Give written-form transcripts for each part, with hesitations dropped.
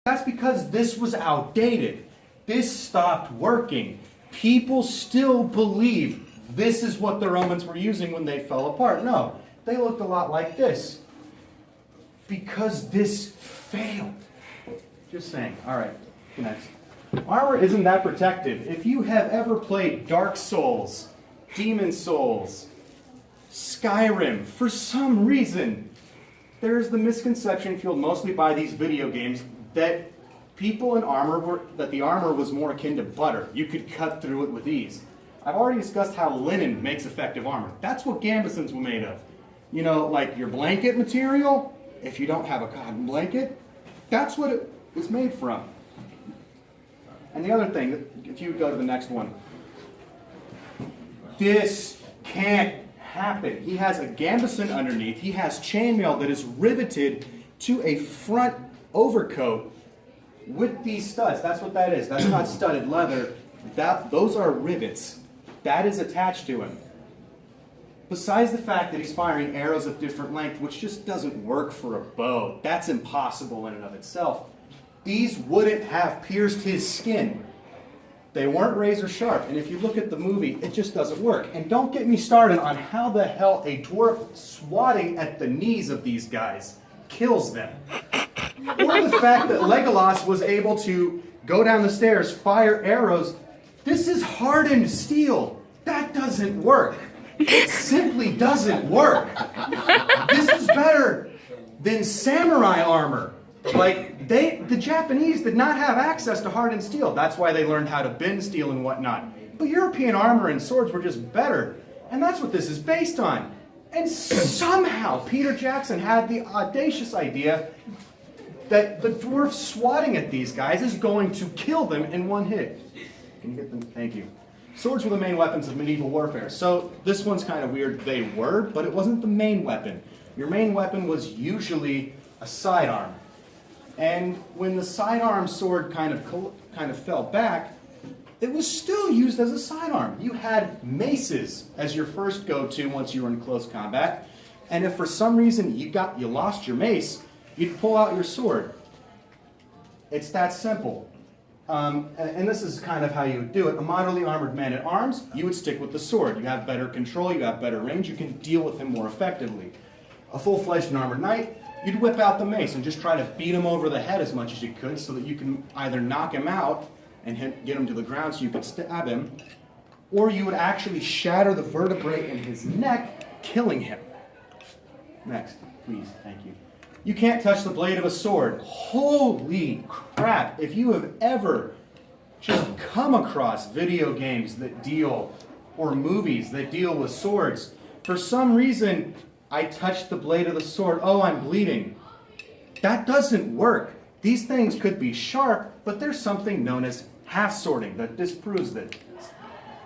That's because this was outdated. This stopped working. People still believe this is what the Romans were using when they fell apart. No, they looked a lot like this. Because this failed. Just saying. All right, next. Armor isn't that protective. If you have ever played Dark Souls, Demon Souls, Skyrim, for some reason, there's the misconception fueled mostly by these video games that people in armor that the armor was more akin to butter. You could cut through it with ease. I've already discussed how linen makes effective armor. That's what gambesons were made of. You know, like your blanket material, if you don't have a cotton blanket, that's what it was made from. And the other thing, if you go to the next one, this can't happen. He has a gambeson underneath. He has chainmail that is riveted to a front overcoat with these studs. That's what that is. That's not studded leather. Those are rivets. That is attached to him. Besides the fact that he's firing arrows of different length, which just doesn't work for a bow. That's impossible in and of itself. These wouldn't have pierced his skin. They weren't razor sharp. And if you look at the movie, it just doesn't work. And don't get me started on how the hell a dwarf swatting at the knees of these guys kills them. Or the fact that Legolas was able to go down the stairs, fire arrows. This is hardened steel. That doesn't work. It simply doesn't work. This is better than samurai armor. Like, the Japanese did not have access to hardened steel. That's why they learned how to bend steel and whatnot. But European armor and swords were just better. And that's what this is based on. And somehow Peter Jackson had the audacious idea that the dwarf swatting at these guys is going to kill them in one hit. Can you get them? Thank you. Swords were the main weapons of medieval warfare. So this one's kind of weird. They were, but it wasn't the main weapon. Your main weapon was usually a sidearm. And when the sidearm sword kind of fell back, it was still used as a sidearm. You had maces as your first go-to once you were in close combat. And if for some reason you lost your mace, you'd pull out your sword. It's that simple. And this is kind of how you would do it. A moderately armored man at arms, you would stick with the sword. You have better control, you have better range, you can deal with him more effectively. A full-fledged and armored knight, you'd whip out the mace and just try to beat him over the head as much as you could so that you can either knock him out and get him to the ground so you could stab him, or you would actually shatter the vertebrae in his neck, killing him. Next, please, thank you. You can't touch the blade of a sword. Holy crap. If you have ever just come across video games that deal, or movies that deal with swords, for some reason, I touched the blade of the sword. Oh, I'm bleeding. That doesn't work. These things could be sharp, but there's something known as half-swording that disproves this.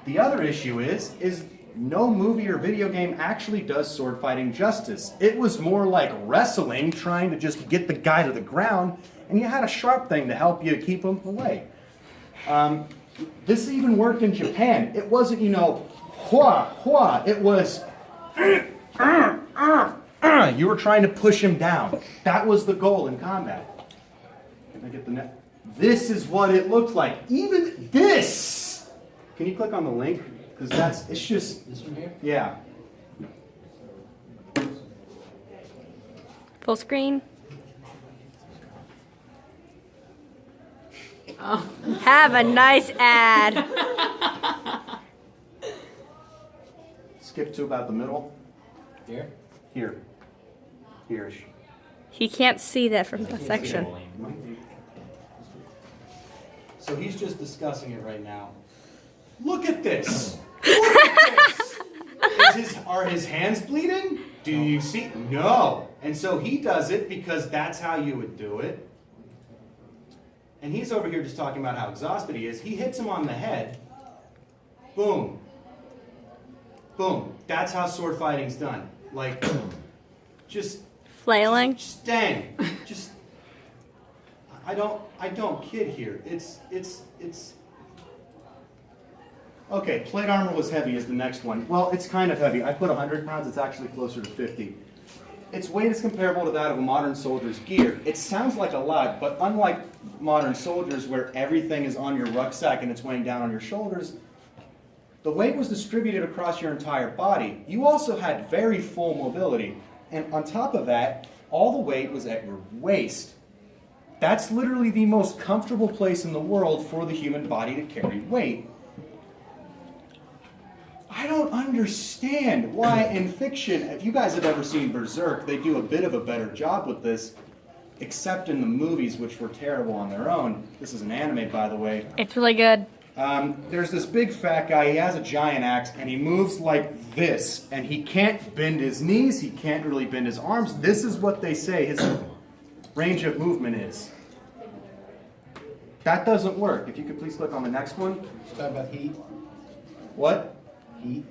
The other issue is no movie or video game actually does sword fighting justice. It was more like wrestling, trying to just get the guy to the ground, and you had a sharp thing to help you keep him away. This even worked in Japan. It wasn't, hua, hua. It was, you were trying to push him down. That was the goal in combat. Can I get the net? This is what it looked like. Even this. Can you click on the link? Because it's just... This one here? Yeah. Full screen. Oh. Have a nice ad. Skip to about the middle. Here? Here. Here-ish. He can't see that from the section. So he's just discussing it right now. Look at this. Look at this. Are his hands bleeding? Do you see? No. And so he does it because that's how you would do it. And he's over here just talking about how exhausted he is. He hits him on the head. Boom. Boom. That's how sword fighting's done. Like, just... Flailing? Just dang. Just... I don't kid here. It's... Okay, plate armor was heavy is the next one. Well, it's kind of heavy. I put 100 pounds. It's actually closer to 50. its weight is comparable to that of a modern soldier's gear. It sounds like a lot, but unlike modern soldiers where everything is on your rucksack and it's weighing down on your shoulders, the weight was distributed across your entire body. You also had very full mobility. And on top of that, all the weight was at your waist. That's literally the most comfortable place in the world for the human body to carry weight. I don't understand why in fiction, if you guys have ever seen Berserk, they do a bit of a better job with this, except in the movies, which were terrible on their own. This is an anime, by the way. It's really good. There's this big fat guy, he has a giant axe, and he moves like this, and he can't bend his knees, he can't really bend his arms. This is what they say his range of movement is. That doesn't work. If you could please click on the next one. Talk about heat. What? Heat.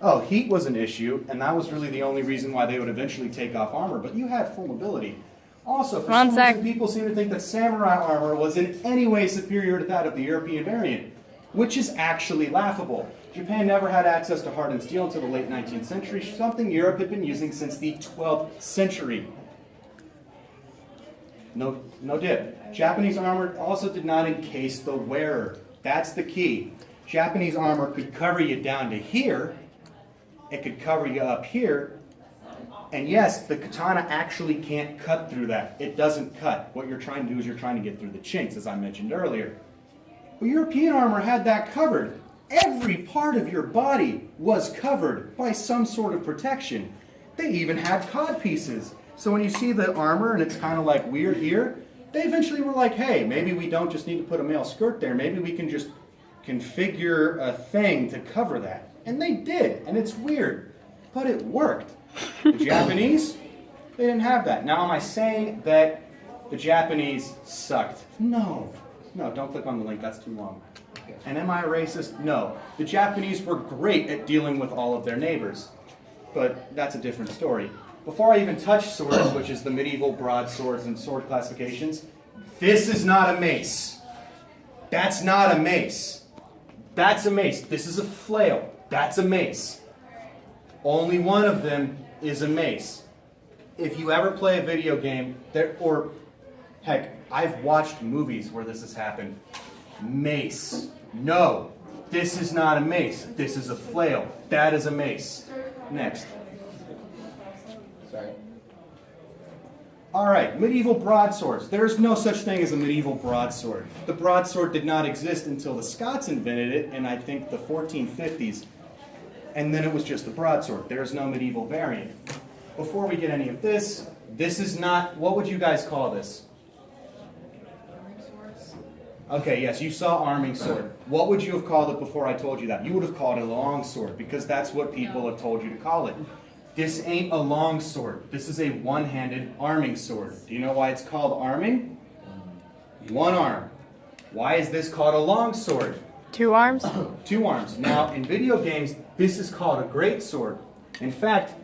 Oh, heat was an issue, and that was really the only reason why they would eventually take off armor, but you had full mobility. Also, for some reason, people seem to think that samurai armor was in any way superior to that of the European variant, which is actually laughable. Japan never had access to hardened steel until the late 19th century, something Europe had been using since the 12th century. No dip. Japanese armor also did not encase the wearer. That's the key. Japanese armor could cover you down to here, it could cover you up here, and yes, the katana actually can't cut through that. It doesn't cut. What you're trying to do is you're trying to get through the chinks, as I mentioned earlier. But European armor had that covered. Every part of your body was covered by some sort of protection. They even had codpieces. So when you see the armor and it's kind of like weird here, they eventually were like, hey, maybe we don't just need to put a male skirt there. Maybe we can just configure a thing to cover that. And they did, and it's weird, but it worked. The Japanese, they didn't have that. Now, am I saying that the Japanese sucked? No. No, don't click on the link, that's too long. And am I a racist? No. The Japanese were great at dealing with all of their neighbors, but that's a different story. Before I even touch swords, which is the medieval broadswords and sword classifications, this is not a mace. That's not a mace. That's a mace. This is a flail. That's a mace. Only one of them is a mace. If you ever play a video game, or heck, I've watched movies where this has happened. Mace. No, this is not a mace. This is a flail. That is a mace. Next. Sorry. All right, medieval broadswords. There's no such thing as a medieval broadsword. The broadsword did not exist until the Scots invented it in, I think, the 1450s. And then it was just the broadsword. There's no medieval variant. Before we get any of this, this is not, what would you guys call this? Okay, yes, you saw arming sword. What would you have called it before I told you that? You would have called it a long sword, because that's what people have told you to call it. This ain't a long sword. This is a one-handed arming sword. Do you know why it's called arming? One arm. Why is this called a long sword? 2 arms? 2 arms. Now, in video games, this is called a great sword. In fact,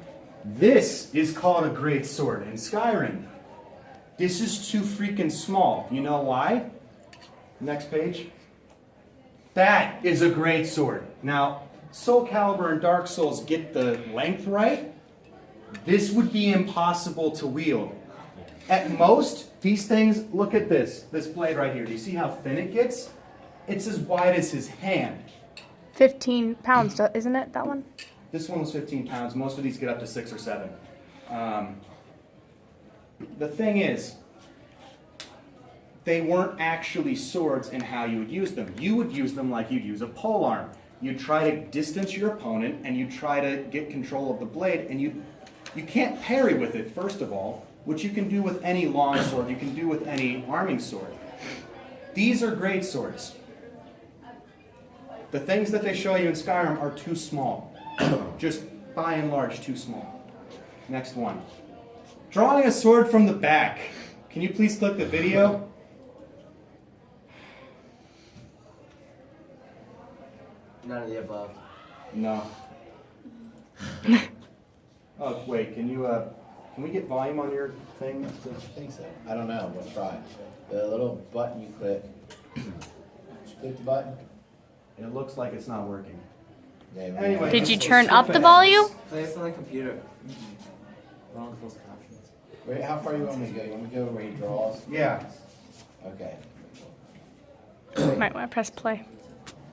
this is called a great sword in Skyrim. This is too freaking small. You know why? Next page. That is a great sword. Now, Soul Calibur and Dark Souls get the length right. This would be impossible to wield. At most, these things, look at this blade right here. Do you see how thin it gets? It's as wide as his hand. 15 pounds, isn't it, that one? This one was 15 pounds. Most of these get up to 6 or 7. The thing is, they weren't actually swords in how you would use them. You would use them like you'd use a polearm. You'd try to distance your opponent, and you'd try to get control of the blade, and you can't parry with it, first of all, which you can do with any long sword, you can do with any arming sword. These are great swords. The things that they show you in Skyrim are too small. Just by and large, too small. Next one. Drawing a sword from the back. Can you please click the video? None of the above. No. Oh, wait, can we get volume on your thing? I think so. I don't know. We'll try. The little button you click. Did you click the button? It looks like it's not working. Yeah, Anyway, Did you let's turn skip up the ahead. volume? Play it on the computer. Wrong closed captions. Wait, how far you want me to go? You want me to go where he draws? Yeah. Okay. Might want to press play.